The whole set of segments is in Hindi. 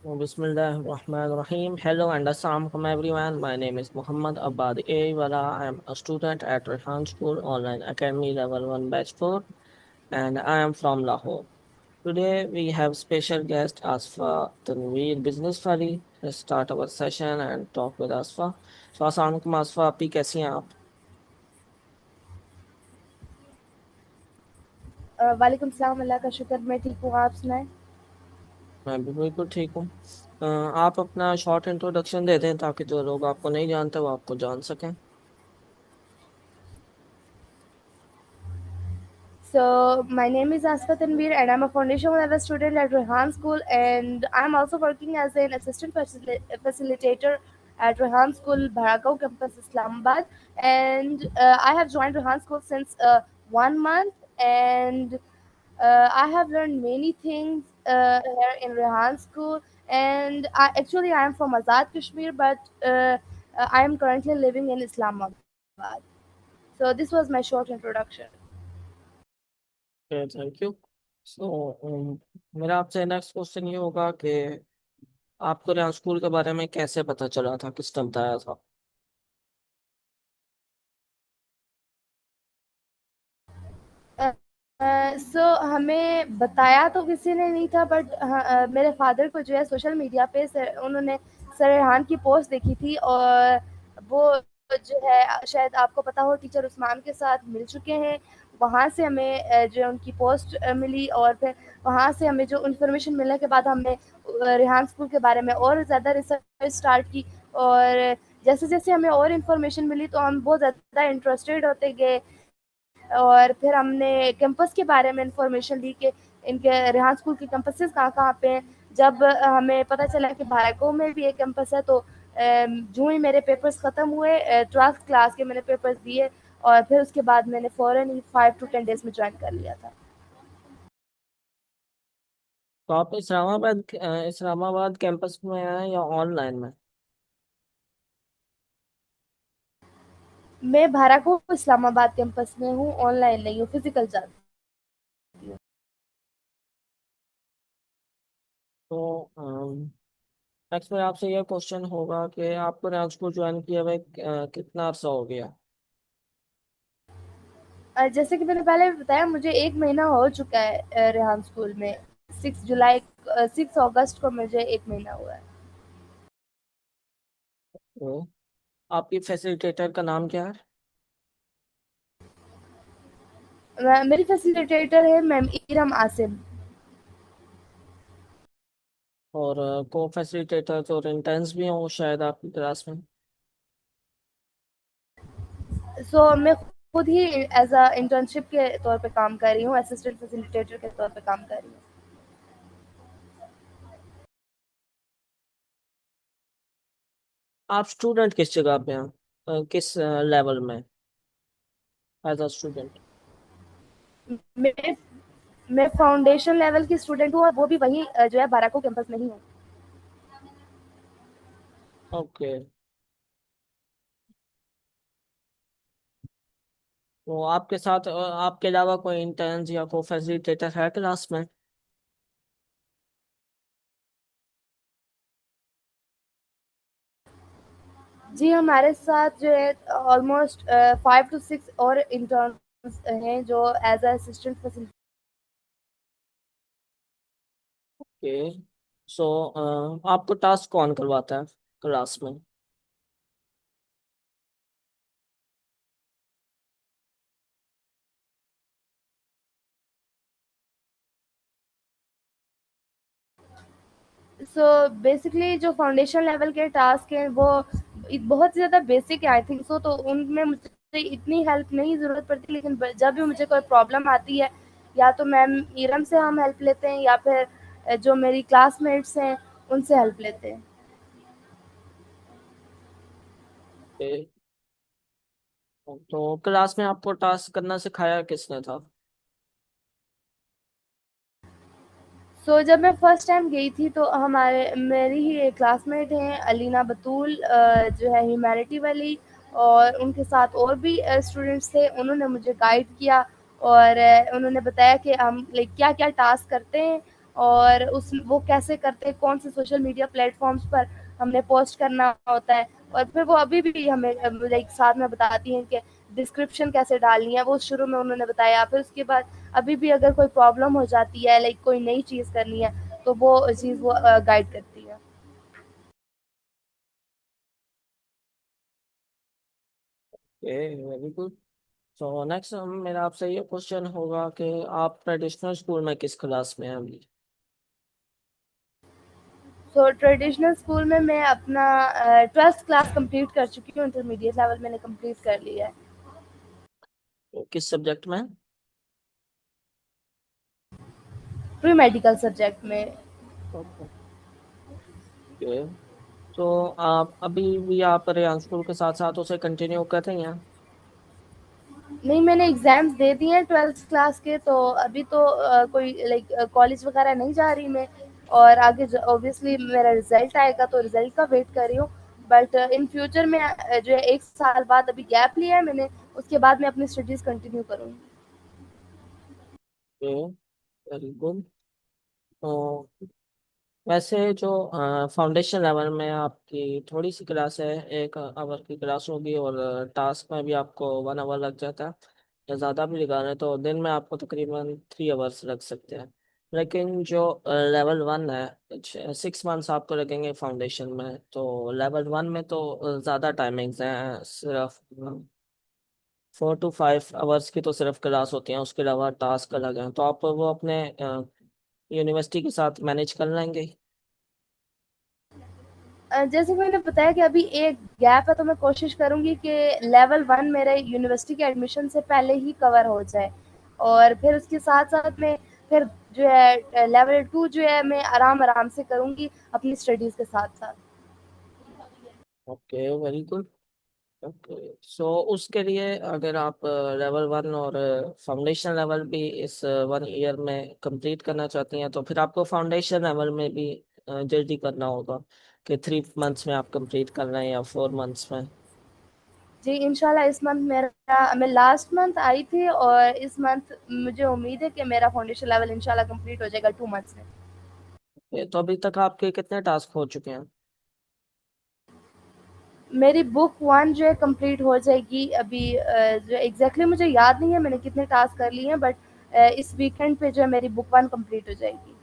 Bismillahirrahmanirrahim. Hello and assalamualaikum everyone. My name is Muhammad Abad A. Wala. I am a student at Rehan School Online Academy Level 1 Batch 4 and I am from Lahore. Today we have special guest Asfa Tanveer Business Fari. Let's start our session and talk with Asfa. So Assalamualaikum Asfa, आपकी कैसी हैं आप? वालेकुम सलाम। अल्लाह का शुक्र, मैं ठीक हूँ। आप सुनाएं। मैं भी बिल्कुल ठीक हूँ। आप अपना शॉर्ट इंट्रोडक्शन दे दें ताकि जो लोग आपको नहीं जानते वो आपको जान सकें। So my name is Asfa Tanveer and I'm a foundation level student at Rehan School, and I'm also working as an assistant facilitator at Rehan School, Bharagav campus, Islamabad. And I have joined Rehan School since 1 month, and I have learned many things here in Rehan School. And I am from Azad Kashmir, but I am currently living in Islamabad. So this was my short introduction. Thank you. So मेरा आपसे नेक्स्ट क्वेश्चन ये होगा कि आपको यहाँ स्कूल के बारे में कैसे पता चला था, किसने बताया था? सो हमें बताया तो किसी ने नहीं था, बट मेरे फादर को जो है सोशल मीडिया पे उन्होंने सर रेहान की पोस्ट देखी थी, और वो जो है शायद आपको पता हो, टीचर उस्मान के साथ मिल चुके हैं। वहाँ से हमें जो है उनकी पोस्ट मिली, और फिर वहाँ से हमें जो इन्फॉर्मेशन मिलने के बाद हमने रेहान स्कूल के बारे में और ज़्यादा रिसर्च स्टार्ट की। और जैसे जैसे हमें और इन्फॉर्मेशन मिली तो हम बहुत ज़्यादा इंटरेस्टेड होते गए, और फिर हमने कैंपस के बारे में इंफॉर्मेशन ली कि इनके रेहान स्कूल के कैंपसेस कहाँ-कहाँ पे हैं। जब हमें पता चला कि भारगव में भी एक कैंपस है, तो जो ही मेरे पेपर्स ख़त्म हुए, 12th क्लास के मैंने पेपर्स दिए, और फिर उसके बाद मैंने फ़ौरन ही 5 टू 10 डेज़ में जॉइन कर लिया था। तो आप इस्लामाबाद कैंपस में हैं या ऑनलाइन में? मैं भारगव इस्लामाबाद कैंपस में हूँ, ऑनलाइन नहीं हूँ, फिज़िकल जाती हूँ। तो नेक्स्ट मेरा आपसे ये क्वेश्चन होगा कि आपको यहाँ स्कूल ज्वाइन किए हुए कितना अर्सा हो गया? जैसे कि मैंने पहले भी बताया, मुझे 1 महीना हो चुका है रेहान स्कूल में। 6 अगस्त को मुझे 1 महीना हुआ है। तो आपकी फैसिलिटेटर का नाम क्या है? मेरी फैसिलिटेटर है मैम इरम आसिम। और को फैसिलिटेटर्स और इंटर्न्स भी हों शायद आपकी क्लास में? सो मैं खुद ही एज़ अ इंटर्नशिप के तौर पे काम कर रही हूँ, असिस्टेंट फैसिलिटेटर के तौर पे काम कर रही हूँ। आप स्टूडेंट किस जगह पे हैं, किस लेवल में एज अ स्टूडेंट? मैं मैं फाउंडेशन लेवल की स्टूडेंट हूँ, और वो भी वहीं जो है बाराको कैंपस में ही हूँ। ओके। तो आपके साथ आपके अलावा कोई इंटर्न्स या को फैसिलिटेटर है क्लास में? जी, हमारे साथ जो है ऑलमोस्ट 5 टू 6 और इंटर्न्स हैं जो as a assistant facilitator. Okay. So आपको टास्क कौन करवाता है क्लास में? सो बेसिकली जो फाउंडेशन लेवल के टास्क हैं वो बहुत ज़्यादा बेसिक है, आई थिंक सो। तो उनमें मुझे इतनी हेल्प नहीं ज़रूरत पड़ती, लेकिन जब भी मुझे कोई प्रॉब्लम आती है, या तो मैम इरम से हम हेल्प लेते हैं, या फिर जो मेरी क्लासमेट्स हैं उनसे हेल्प लेते हैं। Okay। तो क्लास में आपको टास्क करना सिखाया किसने था? जब मैं फर्स्ट टाइम गई थी, तो हमारे मेरी ही एक क्लासमेट हैं अलीना बतूल, जो है ह्यूमैनिटी वाली, और उनके साथ और भी स्टूडेंट्स थे। उन्होंने मुझे गाइड किया, और उन्होंने बताया कि हम लाइक क्या-क्या टास्क करते हैं, और उस वो कैसे करते हैं, कौन से सोशल मीडिया प्लेटफॉर्म्स पर हमने पोस्ट करना होता है। और फिर वो अभी भी हमें लाइक साथ में बताती हैं कि डिस्क्रिप्शन कैसे डालनी है, वो शुरू में उन्होंने बताया। फिर उसके बाद अभी भी अगर कोई प्रॉब्लम हो जाती है, लाइक कोई नई चीज़ करनी है, तो वो चीज़ वो गाइड करती है। Very good. सो नेक्स्ट मेरा आपसे ये क्वेश्चन होगा कि आप ट्रेडिशनल स्कूल में किस क्लास में हैं अभी? सो ट्रेडिशनल स्कूल में मैं अपना 12th क्लास कंप्लीट कर चुकी हूँ, इंटरमीडिएट लेवल मैंने कंप्लीट कर लिया है। तो किस सब्जेक्ट में? प्री मेडिकल सब्जेक्ट में। ओके। तो आप अभी भी आप रेयान स्कूल के साथ साथ उसे कंटिन्यू कर रही हैं? नहीं, मैंने एग्ज़ाम्स दे दिए हैं 12th क्लास के, तो अभी तो कोई लाइक कॉलेज वगैरह नहीं जा रही मैं। और आगे ऑब्वियसली मेरा रिजल्ट आएगा, तो रिजल्ट का वेट कर रही हूँ। बट इन फ्यूचर में जो है 1 साल बाद अभी गैप लिया है मैंने, उसके बाद मैं अपनी स्टडीज़ कंटिन्यू करूँगी। Very good. तो वैसे जो फाउंडेशन लेवल में आपकी थोड़ी सी क्लास है, 1 आवर की क्लास होगी और टास्क में भी आपको 1 आवर लग जाता है या ज़्यादा भी लगा रहे हैं तो दिन में आपको तकरीबन 3 आवर्स लग सकते हैं। लेकिन जो लेवल 1 है, 6 मंथ्स आपको लगेंगे फाउंडेशन में, तो लेवल 1 में तो ज़्यादा टाइमिंग्स हैं, सिर्फ 4 to 5 आवर्स की तो सिर्फ क्लास होती है, उसके अलावा टास्क अलग हैं, तो आप वो अपने यूनिवर्सिटी के साथ मैनेज कर लेंगे। जैसे कि मैंने बताया कि अभी एक गैप है, तो मैं कोशिश करूँगी कि लेवल 1 मेरे यूनिवर्सिटी के एडमिशन से पहले ही कवर हो जाए। और फिर उसके साथ-साथ में फिर जो है लेवल 2 जो है मैं आराम-आराम से करूँगी अपनी स्टडीज़ के साथ-साथ। Okay, very good. ओके, सो उसके लिए अगर आप लेवल 1 और फाउंडेशन लेवल भी इस 1 ईयर में कंप्लीट करना चाहती हैं तो फिर आपको फाउंडेशन लेवल में भी जल्दी करना होगा कि 3 मंथ्स में आप कंप्लीट कर रहे हैं या 4 मंथ्स में। जी, इंशाल्लाह इस मंथ मैं लास्ट मंथ आई थी, और इस मंथ मुझे उम्मीद है कि मेरा फाउंडेशन लेवल इंशाल्लाह कंप्लीट हो जाएगा 2 मंथ्स में। तो अभी तक आपके कितने टास्क हो चुके हैं? मेरी बुक 1 जो है कंप्लीट हो जाएगी अभी, जो एग्ज़ैक्टली मुझे याद नहीं है मैंने कितने टास्क कर लिए हैं, बट इस वीकेंड पे जो है मेरी बुक 1 कंप्लीट हो जाएगी।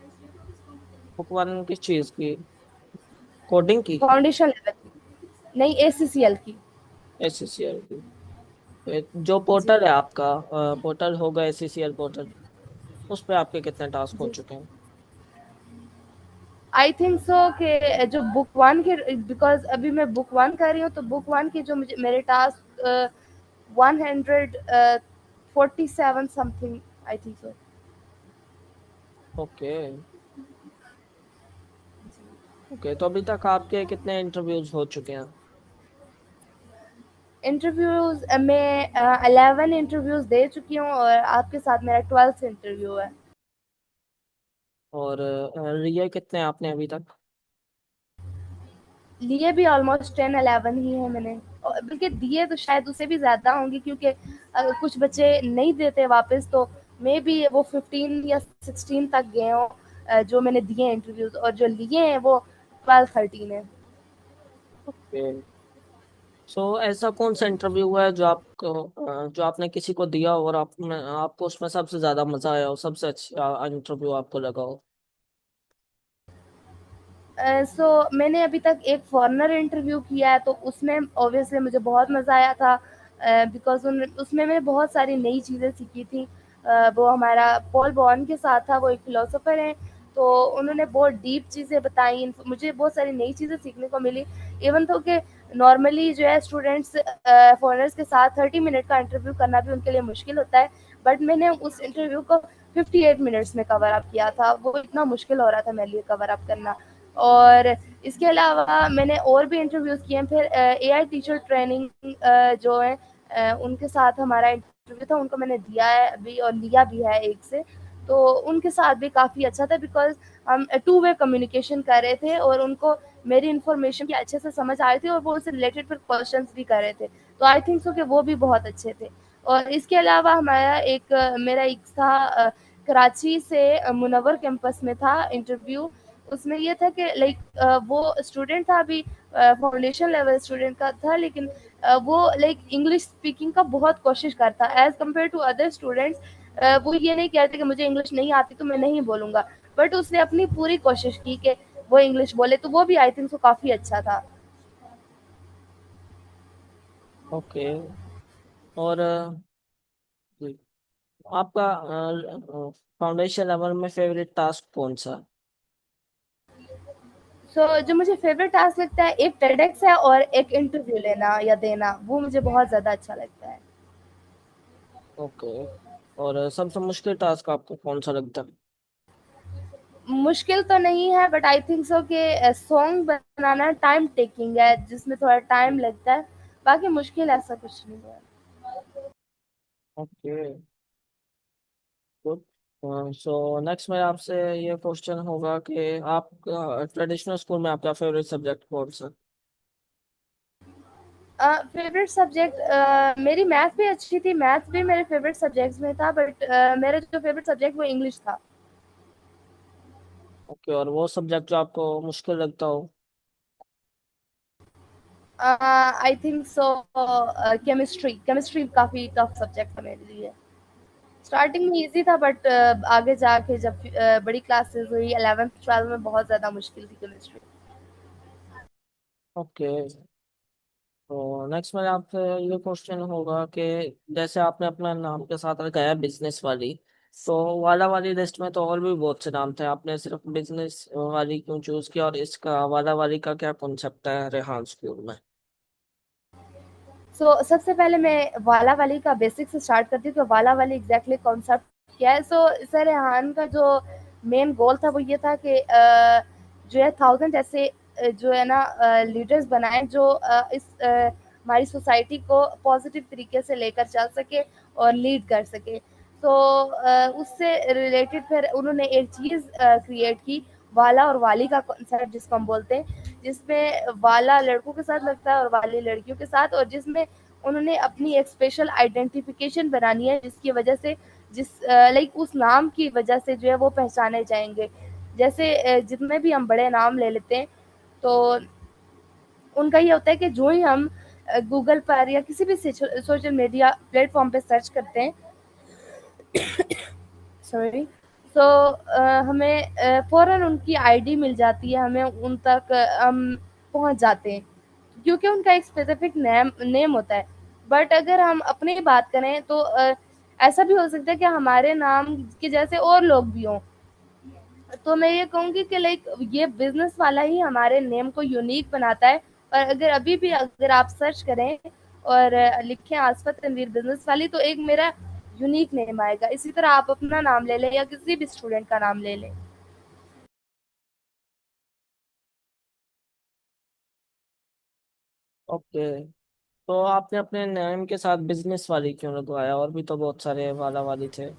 बुक 1 किस चीज़ की? कोडिंग की? फाउंडेशन लेवल की, नहीं एसीसीएल की। एससीसीएल की? जो जी, पोर्टल है आपका, पोर्टल होगा एससीसीएल पोर्टल, उस पे आपके कितने टास्क हो जी। चुके हैं? आई थिंक सो कि जो बुक 1 के, बिकॉज़ अभी मैं बुक 1 कर रही हूँ, तो बुक 1 के जो मुझे मेरे task 147 something, I think so. Okay. Okay, तो अभी तक आपके कितने इंटरव्यूज हो चुके हैं? इंटरव्यूज़ मैं 11 इंटरव्यूज़ दे चुकी हूँ, और आपके साथ मेरा 12th इंटरव्यू है। और रिया कितने आपने अभी तक? लिए भी ऑलमोस्ट 10-11 ही है मैंने, और बल्कि दिए तो शायद उससे भी ज़्यादा होंगे, क्योंकि कुछ बच्चे नहीं देते वापस, तो मे बी वो 15 या 16 तक गए हों, जो मैंने दिए हैं इंटरव्यूज़, और जो लिए हैं वो 12-13 है। ओके। सो ऐसा कौन सा इंटरव्यू हुआ है जो आपको जो आपने किसी को दिया हो और आपको उसमें सबसे ज्यादा मजा आया हो, सबसे अच्छा इंटरव्यू आपको लगा हो? सो मैंने अभी तक एक फॉरेनर इंटरव्यू किया है, तो उसमें ऑब्वियसली मुझे बहुत मज़ा आया था, बिकॉज़ उसमें मैंने बहुत सारी नई चीज़ें सीखी थी। वो हमारा पॉल बॉर्न के साथ था, वो एक फिलोसोफर हैं, तो उन्होंने बहुत डीप चीज़ें बताई, मुझे बहुत सारी नई चीज़ें सीखने को मिली। इवन तो कि नॉर्मली जो है स्टूडेंट्स फॉरेनर्स के साथ 30 मिनट का इंटरव्यू करना भी उनके लिए मुश्किल होता है, बट मैंने उस इंटरव्यू को 58 मिनट्स में कवर अप किया था। वो इतना मुश्किल हो रहा था मेरे लिए कवर अप करना। और इसके अलावा मैंने और भी इंटरव्यूज़ किए हैं। फिर एआई टीचर ट्रेनिंग जो है, उनके साथ हमारा इंटरव्यू था, उनको मैंने दिया है अभी और लिया भी है एक से। तो उनके साथ भी काफ़ी अच्छा था, बिकॉज़ हम टू वे कम्युनिकेशन कर रहे थे, और उनको मेरी इन्फॉर्मेशन की अच्छे से समझ आ रही थी, और वो उससे रिलेटेड फिर क्वेश्चंस भी कर रहे थे। तो आई थिंक सो कि वो भी बहुत अच्छे थे। और इसके अलावा हमारा एक मेरा एक था कराची से मुनव्वर कैंपस में था इंटरव्यू। उसमें ये था कि लाइक वो स्टूडेंट था अभी, फाउंडेशन लेवल स्टूडेंट का था, लेकिन वो लाइक इंग्लिश स्पीकिंग का बहुत कोशिश करता as compare to other students. वो ये नहीं कहते कि मुझे इंग्लिश नहीं आती तो मैं नहीं बोलूंगा, बट उसने अपनी पूरी कोशिश की कि वो इंग्लिश बोले, तो वो भी आई थिंक सो काफी अच्छा था। ओके। और जी, आपका फाउंडेशन लेवल में फेवरेट टास्क कौन सा? जो मुझे फेवरेट टास्क लगता है, एक टेडेक्स है और एक इंटरव्यू लेना या देना, वो मुझे बहुत ज्यादा अच्छा लगता है। ओके। और सबसे मुश्किल टास्क आपको कौन सा लगता है? मुश्किल तो नहीं है, बट आई थिंक सो कि सॉन्ग बनाना टाइम टेकिंग है, जिसमें थोड़ा टाइम लगता है। बाकी मुश्किल ऐसा कुछ नहीं है। Okay, good. सो नेक्स्ट में आपसे ये क्वेश्चन होगा कि आप ट्रेडिशनल स्कूल में आपका फेवरेट सब्जेक्ट कौन सा? फेवरेट सब्जेक्ट मेरी मैथ भी अच्छी थी, मैथ भी मेरे फेवरेट सब्जेक्ट्स में था, बट मेरा जो फेवरेट सब्जेक्ट वो इंग्लिश था। ओके, और वो सब्जेक्ट जो आपको मुश्किल लगता हो? I think so chemistry, chemistry काफी टफ सब्जेक्ट था मेरे लिए। स्टार्टिंग में इजी था, बट आगे जाके जब बड़ी क्लासेस हुई 11th 12th में बहुत ज्यादा मुश्किल थी केमिस्ट्री। ओके, तो नेक्स्ट में आपसे ये क्वेश्चन होगा कि जैसे आपने अपना नाम के साथ लगाया बिजनेस वाली, तो वाला वाली लिस्ट में तो और भी बहुत से नाम थे, आपने सिर्फ बिजनेस वाली क्यों चूज किया, और इसका वाला वाली का क्या कॉन्सेप्ट है रेहान स्कूल में? सबसे पहले मैं वाला वाली का बेसिक से स्टार्ट करती हूँ, तो वाला वाली एग्जैक्टली कॉन्सेप्ट क्या है। सर रेहान का जो मेन गोल था वो ये था कि जो है 1000 ऐसे जो है ना लीडर्स बनाए, जो हमारी सोसाइटी को पॉजिटिव तरीके से लेकर चल सके और लीड कर सके। उससे रिलेटेड फिर उन्होंने एक चीज़ क्रिएट की, वाला और वाली का कॉन्सेप्ट जिसको हम बोलते हैं, जिसमें वाला लड़कों के साथ लगता है और वाली लड़कियों के साथ, और जिसमें उन्होंने अपनी एक स्पेशल आइडेंटिफिकेशन बनानी है, जिसकी वजह से लाइक उस नाम की वजह से जो है वो पहचाने जाएंगे। जैसे जितने भी हम बड़े नाम ले लेते हैं, तो उनका ये होता है कि जो ही हम गूगल पर या किसी भी सोशल मीडिया प्लेटफॉर्म पे सर्च करते हैं, सॉरी, तो हमें फ़ौरन उनकी आईडी मिल जाती है, हमें उन तक हम पहुंच जाते हैं, क्योंकि उनका एक स्पेसिफिक नेम नेम होता है। बट अगर हम अपनी बात करें तो ऐसा भी हो सकता है कि हमारे नाम के जैसे और लोग भी हों। तो मैं ये कहूँगी कि लाइक ये बिजनेस वाला ही हमारे नेम को यूनिक बनाता है। और अगर अभी भी अगर आप सर्च करें और लिखें आसफा तनवीर बिजनेस वाली, तो एक मेरा यूनिक नेम आएगा। इसी तरह आप अपना नाम ले लें या किसी भी स्टूडेंट का नाम ले लें। ओके, तो आपने अपने नेम के साथ बिजनेस वाली क्यों लगवाया, और भी तो बहुत सारे वाला वाली थे।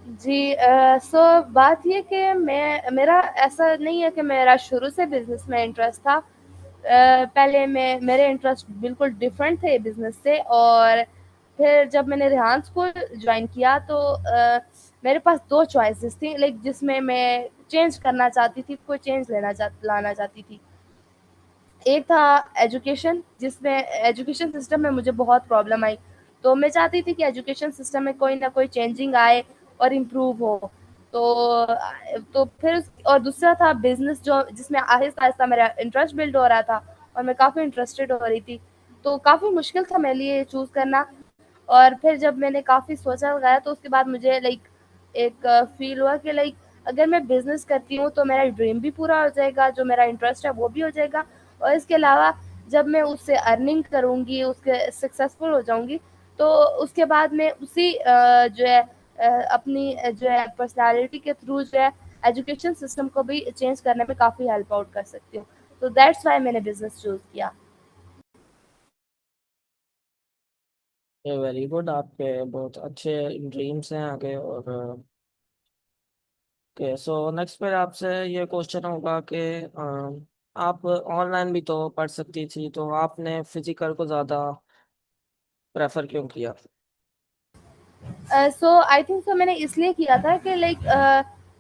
जी, बात ये कि मैं मेरा ऐसा नहीं है कि मेरा शुरू से बिजनेस में इंटरेस्ट था। पहले मैं मेरे इंटरेस्ट बिल्कुल डिफरेंट थे बिजनेस से, और फिर जब मैंने रेहान स्कूल ज्वाइन किया तो मेरे पास दो चॉइसेस थी, लाइक जिसमें मैं चेंज करना चाहती थी, कोई चेंज लाना चाहती थी। एक था एजुकेशन, जिसमें एजुकेशन सिस्टम में मुझे बहुत प्रॉब्लम आई, तो मैं चाहती थी कि एजुकेशन सिस्टम में कोई ना कोई चेंजिंग आए और इम्प्रूव हो। फिर और दूसरा था बिजनेस, जो जिसमें आहिस्ता आहिस्ता मेरा इंटरेस्ट बिल्ड हो रहा था और मैं काफ़ी इंटरेस्टेड हो रही थी। तो काफ़ी मुश्किल था मेरे लिए चूज़ करना। और फिर जब मैंने काफ़ी सोचा लगाया, तो उसके बाद मुझे लाइक एक फील हुआ कि लाइक अगर मैं बिजनेस करती हूँ तो मेरा ड्रीम भी पूरा हो जाएगा, जो मेरा इंटरेस्ट है वो भी हो जाएगा, और इसके अलावा जब मैं उससे अर्निंग करूँगी, उसके सक्सेसफुल हो जाऊँगी, तो उसके बाद मैं उसी जो है अपनी जो है पर्सनालिटी के थ्रू जो है एजुकेशन सिस्टम को भी चेंज करने में काफ़ी हेल्प आउट कर सकती हूँ। तो दैट्स वाई मैंने बिजनेस चूज़ किया। ये वेरी गुड, आपके बहुत अच्छे ड्रीम्स हैं आगे। और ओके, सो नेक्स्ट पे आपसे ये क्वेश्चन होगा कि आप ऑनलाइन भी तो पढ़ सकती थी, तो आपने फिजिकल को ज़्यादा प्रेफर क्यों किया? सो आई थिंक सो मैंने इसलिए किया था कि लाइक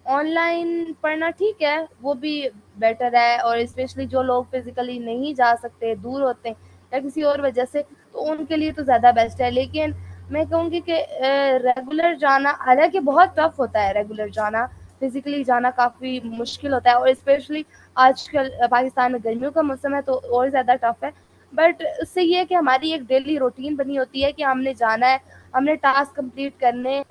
ऑनलाइन पढ़ना ठीक है, वो भी बेटर है, और स्पेशली जो लोग फिजिकली नहीं जा सकते, दूर होते हैं या किसी और वजह से, तो उनके लिए तो ज़्यादा बेस्ट है। लेकिन मैं कहूँगी कि रेगुलर जाना, हालांकि बहुत टफ होता है रेगुलर जाना, फिजिकली जाना काफ़ी मुश्किल होता है, और स्पेशली आजकल पाकिस्तान में गर्मियों का मौसम है तो और ज़्यादा टफ है। बट उससे ये है कि हमारी एक डेली रूटीन बनी होती है कि हमने जाना है, हमने टास्क कंप्लीट करने,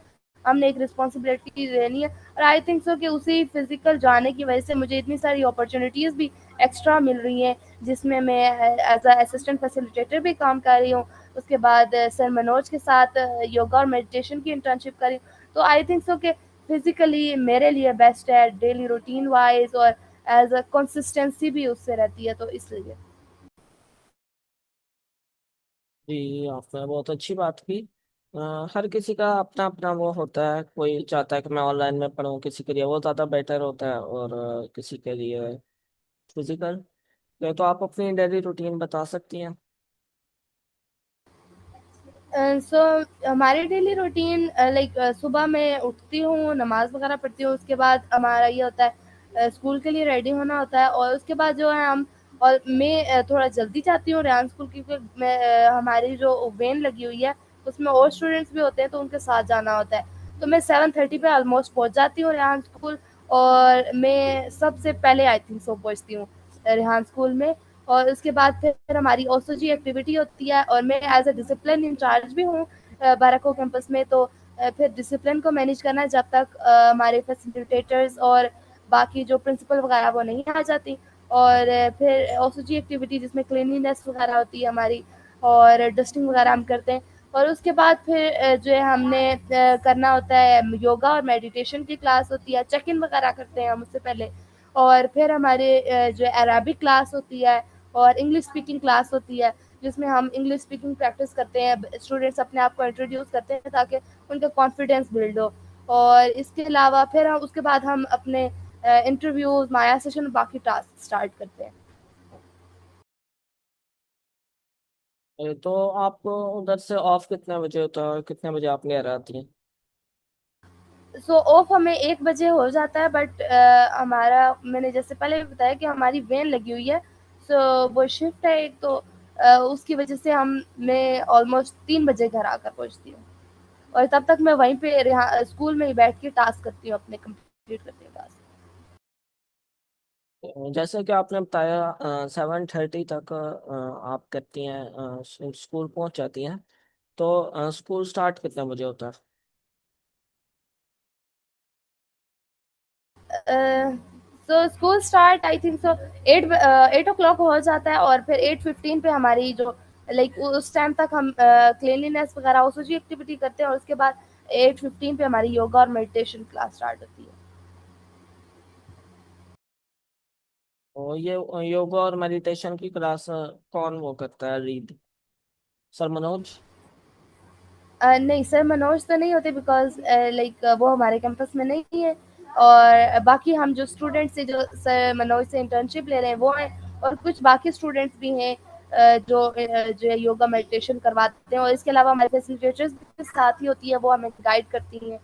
हमने एक रिस्पॉन्सिबिलिटी लेनी है। और आई थिंक सो कि उसी फिजिकल जाने की वजह से मुझे इतनी सारी अपॉर्चुनिटीज़ भी एक्स्ट्रा मिल रही हैं, जिसमें मैं एज अ असिस्टेंट फैसिलिटेटर भी काम कर रही हूँ। उसके बाद सर मनोज के साथ योगा और मेडिटेशन की इंटर्नशिप करी। तो आई थिंक सो कि फिजिकली मेरे लिए बेस्ट है, डेली रूटीन वाइज, और एज अ कंसिस्टेंसी भी उससे रहती है, तो इसलिए। जी, आपने बहुत अच्छी बात की। हर किसी का अपना अपना वो होता है, कोई चाहता है कि मैं ऑनलाइन में पढूं, किसी के लिए वो ज़्यादा बेटर होता है, और किसी के लिए फिजिकल। तो आप अपनी डेली रूटीन बता सकती हैं? सो हमारी डेली रूटीन लाइक सुबह मैं उठती हूँ, नमाज वगैरह पढ़ती हूँ, उसके बाद हमारा ये होता है स्कूल के लिए रेडी होना होता है, और उसके बाद जो है हम, और मैं थोड़ा जल्दी जाती हूँ रेहान स्कूल, क्योंकि मैं हमारी जो वेन लगी हुई है उसमें और स्टूडेंट्स भी होते हैं, तो उनके साथ जाना होता है। तो मैं 7:30 पे ऑलमोस्ट पहुँच जाती हूँ रेहान स्कूल, और मैं सबसे पहले आई थिंक सो पहुँचती हूँ रेहान स्कूल में। और उसके बाद फिर हमारी ओसोजी एक्टिविटी होती है, और मैं एज अ डिसिप्लिन इंचार्ज भी हूँ बाराको कैंपस में। तो फिर डिसिप्लिन को मैनेज करना जब तक हमारे फैसिलिटेटर्स और बाकी जो प्रिंसिपल वगैरह वो नहीं आ जाती। और फिर ओसोजी एक्टिविटी जिसमें क्लीनिनेस वगैरह होती है हमारी, और डस्टिंग वगैरह हम करते हैं। और उसके बाद फिर जो है हमने करना होता है योगा और मेडिटेशन की क्लास होती है, चेक इन वगैरह करते हैं हम उससे पहले। और फिर हमारे जो अरबिक क्लास होती है, और इंग्लिश स्पीकिंग क्लास होती है, जिसमें हम इंग्लिश स्पीकिंग प्रैक्टिस करते हैं, स्टूडेंट्स अपने आप को इंट्रोड्यूस करते हैं ताकि उनका कॉन्फिडेंस बिल्ड हो। और इसके अलावा फिर हम उसके बाद हम अपने इंटरव्यूज, माया सेशन, बाकी टास्क स्टार्ट करते हैं। तो आप उधर से ऑफ कितने बजे होता है और कितने बजे आप घर आती हैं? सो ऑफ हमें 1 बजे हो जाता है, बट हमारा, मैंने जैसे पहले भी बताया कि हमारी वैन लगी हुई है, सो वो शिफ्ट है एक, तो उसकी वजह से हम मैं ऑलमोस्ट 3 बजे घर आकर पहुंचती हूँ, और तब तक मैं वहीं पे यहाँ स्कूल में ही बैठ के टास्क करती हूँ, अपने कंप्लीट करती हूँ टास्क। जैसे कि आपने बताया 7:30 तक आप करती हैं, स्कूल पहुंच जाती हैं। तो स्कूल स्टार्ट कितने बजे होता है? So school start I think so 8 o'clock हो जाता है, और फिर 8:15 पे हमारी जो लाइक उस टाइम तक हम क्लीनलीनेस वगैरह उस एक्टिविटी करते हैं, और उसके बाद 8:15 पे हमारी योगा और मेडिटेशन क्लास स्टार्ट होती है। और ये योगा और मेडिटेशन की क्लास कौन वो करता है रीड? सर मनोज? नहीं, सर मनोज तो नहीं होते, बिकॉज़ लाइक वो हमारे कैंपस में नहीं है, और बाकी हम जो स्टूडेंट्स हैं जो सर मनोज से इंटर्नशिप ले रहे हैं वो हैं, और कुछ बाकी स्टूडेंट्स भी हैं जो है योगा मेडिटेशन करवाते हैं, और इसके अलावा हमारे फैसिलिटेटर्स भी साथ ही होती है, वो हमें गाइड करती हैं।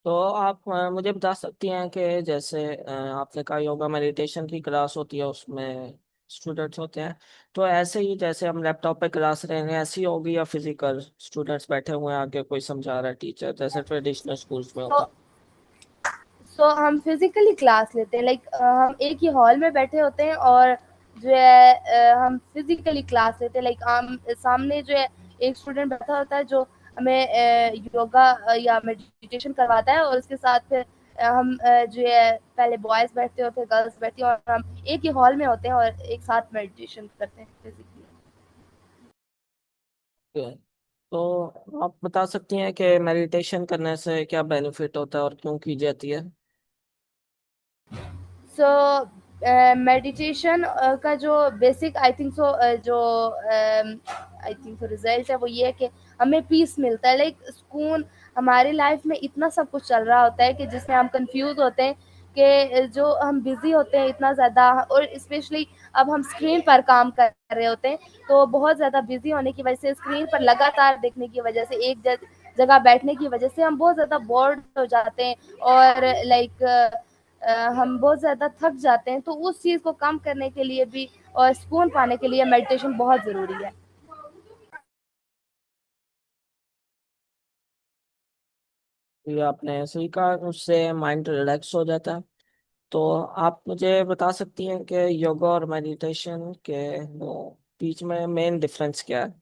तो आप मुझे बता सकती हैं कि जैसे आपने कहा योगा मेडिटेशन की क्लास होती है, उसमें स्टूडेंट्स होते हैं, तो ऐसे ही जैसे हम लैपटॉप पे क्लास ले रहे हैं ऐसी होगी, या फिजिकल स्टूडेंट्स बैठे हुए हैं आगे कोई समझा रहा है टीचर, जैसे ट्रेडिशनल स्कूल्स में तो होता है? सो हम फिजिकली क्लास लेते हैं, लाइक हम एक ही हॉल में बैठे होते हैं, और जो है हम फिजिकली क्लास लेते हैं, लाइक हम सामने जो है एक स्टूडेंट बैठा होता है जो हमें योगा या मेडिटेशन करवाता है, और उसके साथ फिर हम जो है पहले बॉयज बैठते हैं और फिर गर्ल्स बैठती हैं, और हम एक ही हॉल में होते हैं और एक साथ मेडिटेशन करते हैं फिजिकली। तो आप बता सकती हैं कि मेडिटेशन करने से क्या बेनिफिट होता है और क्यों की जाती है? सो मेडिटेशन का जो बेसिक आई थिंक सो जो आई थिंक सो रिजल्ट है वो ये है कि हमें पीस मिलता है, लाइक सुकून। हमारी लाइफ में इतना सब कुछ चल रहा होता है कि जिसमें हम कंफ्यूज होते हैं कि जो हम बिज़ी होते हैं इतना ज़्यादा, और स्पेशली अब हम स्क्रीन पर काम कर रहे होते हैं, तो बहुत ज़्यादा बिज़ी होने की वजह से, स्क्रीन पर लगातार देखने की वजह से, एक जगह बैठने की वजह से हम बहुत ज़्यादा बोर्ड हो जाते हैं, और लाइक हम बहुत ज़्यादा थक जाते हैं। तो उस चीज़ को कम करने के लिए भी और सुकून पाने के लिए मेडिटेशन बहुत ज़रूरी है। ये आपने सही कहा, उससे माइंड रिलैक्स हो जाता है। तो आप मुझे बता सकती हैं कि योगा और मेडिटेशन के वो बीच में मेन डिफरेंस क्या है?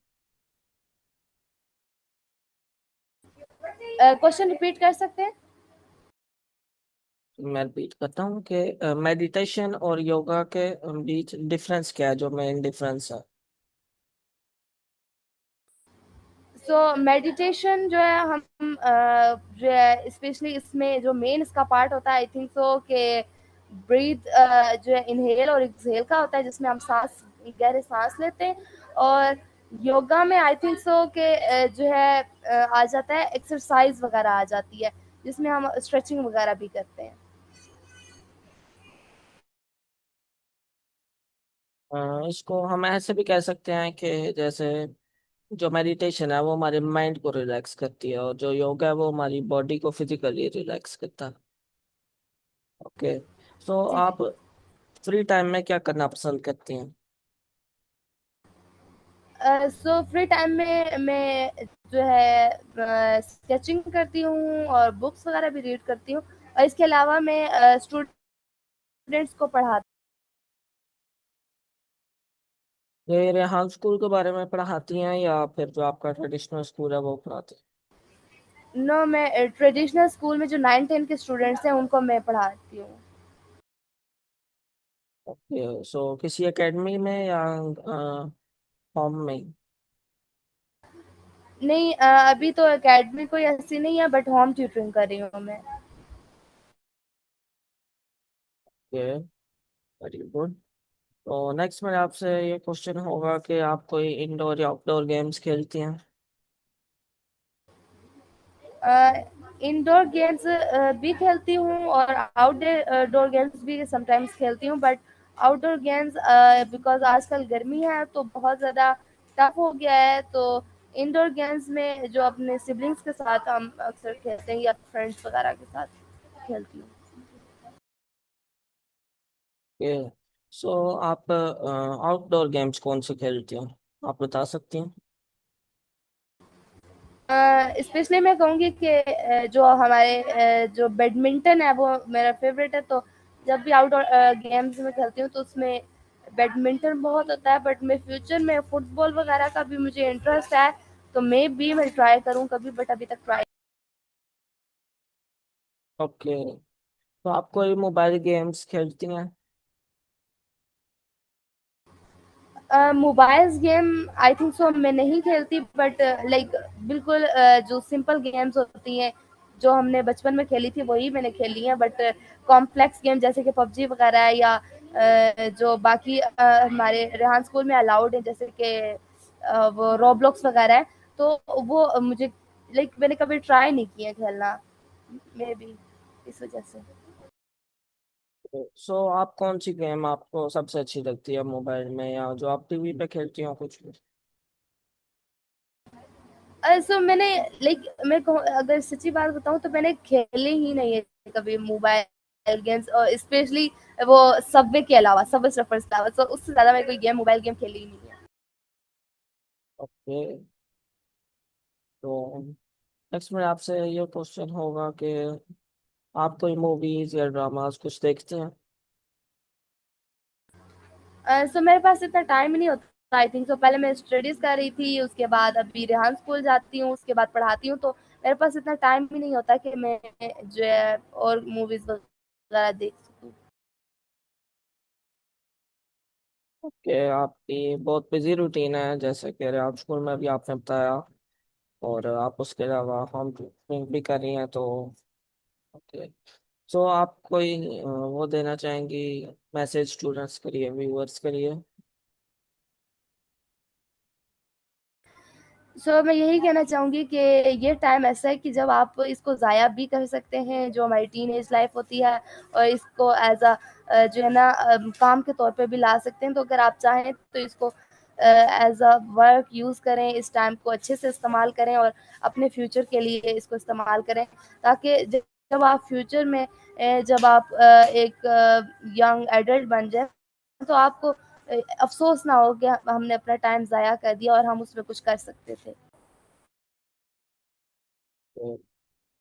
क्वेश्चन रिपीट कर सकते हैं? मैं रिपीट करता हूँ कि मेडिटेशन और योगा के बीच डिफरेंस क्या है, जो मेन डिफरेंस है? सो मेडिटेशन जो है, हम जो है स्पेशली इसमें जो मेन इसका पार्ट होता है, आई थिंक सो कि ब्रीथ जो है इनहेल और एक्सहेल का होता है, जिसमें हम सांस, गहरे सांस लेते हैं। और योगा में आई थिंक सो कि जो है आ जाता है, एक्सरसाइज वगैरह आ जाती है, जिसमें हम स्ट्रेचिंग वगैरह भी करते हैं। इसको हम ऐसे भी कह सकते हैं कि जैसे जो मेडिटेशन है वो हमारे माइंड को रिलैक्स करती है, और जो योगा है वो हमारी बॉडी को फिजिकली रिलैक्स करता है। ओके। सो जी जी। आप फ्री टाइम में क्या करना पसंद करती हैं? सो फ्री टाइम में मैं जो है स्केचिंग करती हूँ और बुक्स वगैरह भी रीड करती हूँ, और इसके अलावा मैं स्टूडेंट्स को पढ़ाती ये रेहान स्कूल के बारे में पढ़ाती हैं या फिर जो आपका ट्रेडिशनल स्कूल है वो पढ़ाती हूँ। नो, मैं ट्रेडिशनल स्कूल में जो 9-10 के स्टूडेंट्स हैं उनको मैं पढ़ाती हूँ। हैं? ओके, सो किसी एकेडमी में या होम में ही? नहीं, अभी तो एकेडमी कोई ऐसी नहीं है, बट होम ट्यूटरिंग कर रही हूँ मैं। Okay, very good. तो नेक्स्ट मेरे आपसे ये क्वेश्चन होगा कि आप कोई इंडोर या आउटडोर गेम्स खेलती हैं? इंडोर गेम्स भी खेलती हूँ, और आउटडोर डोर गेम्स भी समटाइम्स खेलती हूँ, बट आउटडोर गेम्स बिकॉज आजकल गर्मी है तो बहुत ज़्यादा टफ हो गया है। तो इंडोर गेम्स में जो अपने सिबलिंग्स के साथ हम अक्सर खेलते हैं, या फ्रेंड्स वगैरह के साथ खेलती हूँ। ओके। सो आप आउटडोर गेम्स कौन से खेलती हैं, आप बता सकती हैं? स्पेशली मैं कहूँगी कि जो हमारे जो बैडमिंटन है वो मेरा फेवरेट है। तो जब भी आउटडोर गेम्स में खेलती हूँ तो उसमें बैडमिंटन बहुत होता है, बट मैं फ्यूचर में फुटबॉल वगैरह का भी मुझे इंटरेस्ट है, तो मैं ट्राई करूँ कभी, बट अभी तक ट्राई। ओके। तो आप कोई मोबाइल गेम्स खेलती हैं? Mobiles game I think so मैं नहीं खेलती, बट लाइक बिल्कुल जो सिंपल गेम्स होती हैं जो हमने बचपन में खेली थी वही मैंने खेली हैं, बट कॉम्प्लेक्स गेम जैसे कि पबजी वगैरह है, या जो बाकी हमारे रेहान स्कूल में अलाउड है, जैसे कि वो रोब्लॉक्स वगैरह है, तो वो मुझे लाइक मैंने कभी ट्राई नहीं किया खेलना, मे बी इस वजह से। सो आप कौन सी गेम आपको सबसे अच्छी लगती है मोबाइल में, या जो आप टीवी पे खेलती हो कुछ भी? सो मैंने लाइक मैं कहूँ, अगर सच्ची बात बताऊँ तो मैंने खेले ही नहीं है कभी मोबाइल गेम्स, और स्पेशली वो सबवे के अलावा, सबवे सर्फर्स के अलावा, तो उससे ज्यादा मैं कोई गेम, मोबाइल गेम खेली ही नहीं है। ओके। तो नेक्स्ट में आपसे ये क्वेश्चन होगा कि आप कोई मूवीज या ड्रामास कुछ देखते हैं? सो मेरे पास इतना टाइम नहीं होता, आई थिंक सो पहले मैं स्टडीज कर रही थी, उसके बाद अभी रेहान स्कूल जाती हूँ, उसके बाद पढ़ाती हूँ, तो मेरे पास इतना टाइम ही नहीं होता कि मैं जो है और मूवीज वगैरह देख सकूँ। कि आपकी बहुत बिजी रूटीन है, जैसे कि आप स्कूल में भी आपने बताया, और आप उसके अलावा होम ट्यूटरिंग भी कर रही हैं, तो ओके। सो आप कोई वो देना चाहेंगी मैसेज स्टूडेंट्स के लिए, व्यूअर्स के लिए? मैं यही कहना चाहूँगी कि ये टाइम ऐसा है कि जब आप इसको ज़ाया भी कर सकते हैं, जो हमारी टीनेज लाइफ़ होती है, और इसको जो है ना काम के तौर पे भी ला सकते हैं। तो अगर आप चाहें तो इसको एज़ अ वर्क यूज़ करें, इस टाइम को अच्छे से इस्तेमाल करें और अपने फ्यूचर के लिए इसको इस्तेमाल करें, ताकि जब आप फ्यूचर में जब आप एक यंग एडल्ट बन जाएँ, तो आपको अफ़सोस ना हो कि हमने अपना टाइम ज़ाया कर दिया और हम उसमें कुछ कर सकते थे।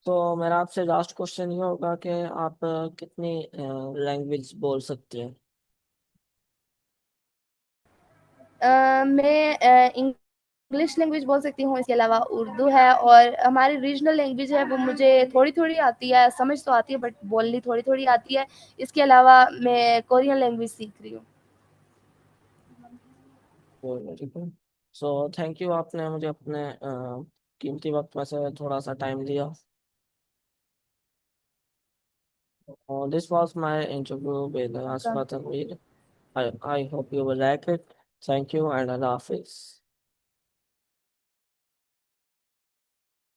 तो मेरा आपसे लास्ट क्वेश्चन ये होगा कि आप कितनी लैंग्वेज बोल सकती हैं? मैं इंग्लिश लैंग्वेज बोल सकती हूँ, इसके अलावा उर्दू है, और हमारी रीजनल लैंग्वेज है वो मुझे थोड़ी-थोड़ी आती है, समझ तो आती है बट बोलनी थोड़ी-थोड़ी आती है। इसके अलावा मैं कोरियन लैंग्वेज सीख रही हूँ। ठीक है। सो थैंक यू, आपने मुझे अपने कीमती वक्त में से थोड़ा सा टाइम दिया। This was my interview with Asfa welcome. Tanveer. I hope you will like it. Thank you and Allah Hafiz.